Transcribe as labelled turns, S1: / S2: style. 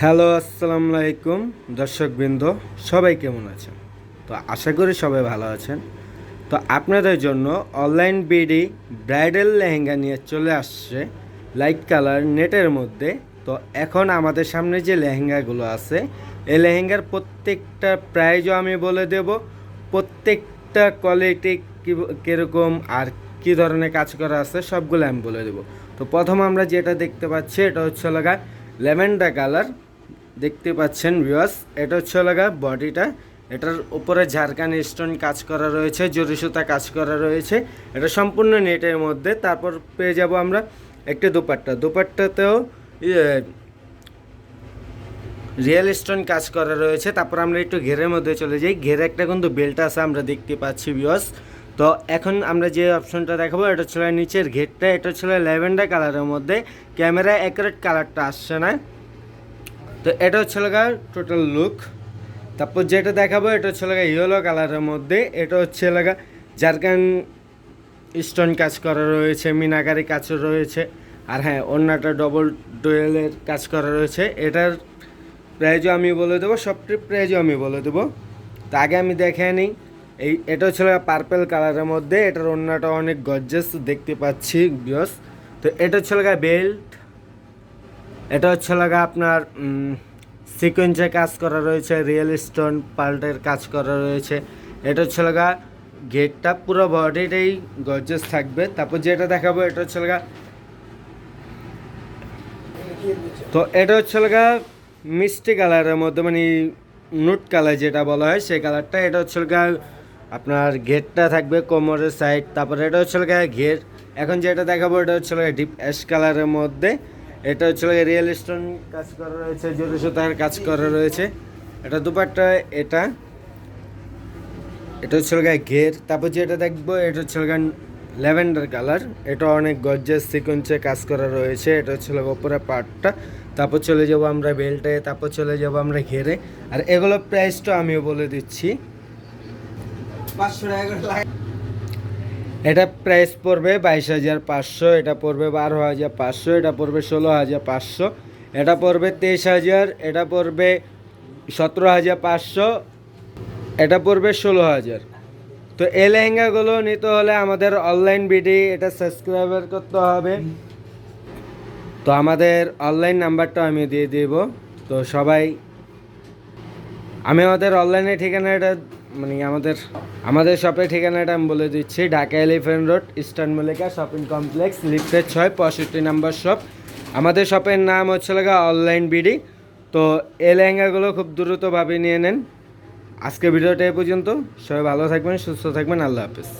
S1: Hello, আসসালামু আলাইকুম দর্শকবৃন্দ, সবাই কেমন আছেন? তো আশা করি সবাই ভালো আছেন। তো আপনাদের জন্য অনলাইন বিডি ব্রাইডাল লেহেঙ্গা নিয়ে চলে আসছে লাইট কালার নেটের মধ্যে। তো এখন আমাদের সামনে যে লেহেঙ্গাগুলো আছে, এই লেহেঙ্গার প্রত্যেকটা প্রাইজও আমি বলে দেব, প্রত্যেকটা কোয়ালিটি কীরকম আর কী ধরনের কাজ করা আছে সবগুলো আমি বলে দেব। তো প্রথম আমরা যেটা দেখতে পাচ্ছি এটা হচ্ছে লাগা ল্যাভেন্ডার কালার। দেখতে পাচ্ছেন ভিউয়ার্স, এটা হচ্ছে লাগা বডিটা। এটার উপরে ঝাড়খানি স্টোন কাজ করা রয়েছে, জরি সুতা কাজ করা রয়েছে, এটা সম্পূর্ণ নেটের মধ্যে। তারপর পেয়ে যাব আমরা একটি দুপাট্টাতেও রিয়েল স্টোন কাজ করা রয়েছে। তারপর আমরা একটু ঘেরের মধ্যে চলে যাই। ঘেরে একটা কিন্তু বেল্ট আছে আমরা দেখতে পাচ্ছি ভিউয়ার্স। তো এখন আমরা যে অপশনটা দেখাবো এটা ছিল নিচের ঘেরটা, এটা ছিল ল্যাভেন্ডার কালারের মধ্যে, ক্যামেরায় অ্যাকুরেট কালারটা আসছে না। তো এটা হচ্ছে লাগা টোটাল লুক। তারপর যেটা দেখাবো এটা হচ্ছে লাগা ইয়েলো কালারের মধ্যে, এটা হচ্ছে লাগা জারকান স্টোন কাজ করা রয়েছে, মিনাকারি কাজ রয়েছে, আর হ্যাঁ অন্যটা ডবল ডোয়েলের কাজ করা রয়েছে। এটার প্রাইজও আমি বলে দেবো, সবটির প্রাইজও আমি বলে দেবো। তো আগে আমি দেখে নিই। এটা হচ্ছে পার্পেল কালারের মধ্যে, এটার অন্যটা অনেক গর্জাস দেখতে পাচ্ছি বিয়স। তো এটা হচ্ছে লাগা বেল্ট, এটা হচ্ছে লাগা আপনার সিকোয়েন্সে কাজ করা রয়েছে, রিয়েল স্টোন পাল্টের কাজ করা রয়েছে। এটা হচ্ছে লাগা গেটটা, পুরো বডিটাই গর্জাস থাকবে। তারপর যেটা দেখাবো এটা হচ্ছে লাগা, তো এটা হচ্ছে লাগা মিষ্টি কালারের মধ্যে, মানে নুট কালার যেটা বলা হয় সেই কালারটা। এটা হচ্ছে লাগা আপনার ঘেরটা থাকবে কোমরের সাইড। তারপরে এটা হচ্ছে লাগা ঘের। এখন যেটা দেখাবো এটা হচ্ছে লাগা ডিপ অ্যাশ কালারের মধ্যে, এটা হচ্ছে লাগা রিয়েল স্টোন কাজ করা রয়েছে, জরি সুতার কাজ করা রয়েছে। এটা দুপাট্টা, এটা এটা হচ্ছে লাগা ঘের। তারপর যেটা দেখবো এটা হচ্ছে লাগা ল্যাভেন্ডার কালার, এটা অনেক গর্জাস সিকোয়েন্সে কাজ করা রয়েছে, এটা হচ্ছে লাগা উপরে পার্টটা। তারপর চলে যাব আমরা বেল্টে, তারপর চলে যাব আমরা ঘেরে। আর এগুলো প্রাইসটা আমিও বলে দিচ্ছি। 500 টাকা। এটা প্রাইস পড়বে 22,500, এটা পড়বে 12,500, এটা পড়বে 16,500, এটা পড়বে 23,000, এটা পড়বে 17,500, এটা পড়বে 16,000। তো এই লেহেঙ্গাগুলো নিতে হলে আমাদের অনলাইন বিডি এটা সাবস্ক্রাইবার করতে হবে। তো আমাদের অনলাইন নাম্বারটা আমি দিয়ে দেব। তো সবাই, আমি আমাদের অনলাইনের ঠিকানাটা মানে আমাদের শপের ঠিকানাটা আমি বলে দিচ্ছি। Dhaka elephant road, eastern Mallika shopping complex, লিফটের 6, 65 নম্বর শপ। আমাদের শপের নাম হচ্ছে লাগা অনলাইন বিডি। তো এই লেহেঙ্গাগুলো খুব দ্রুতভাবে নিয়ে নেন। আজকে ভিডিওটা এই পর্যন্ত। সবাই ভালো থাকবেন, সুস্থ থাকবেন, আল্লাহ হাফেজ।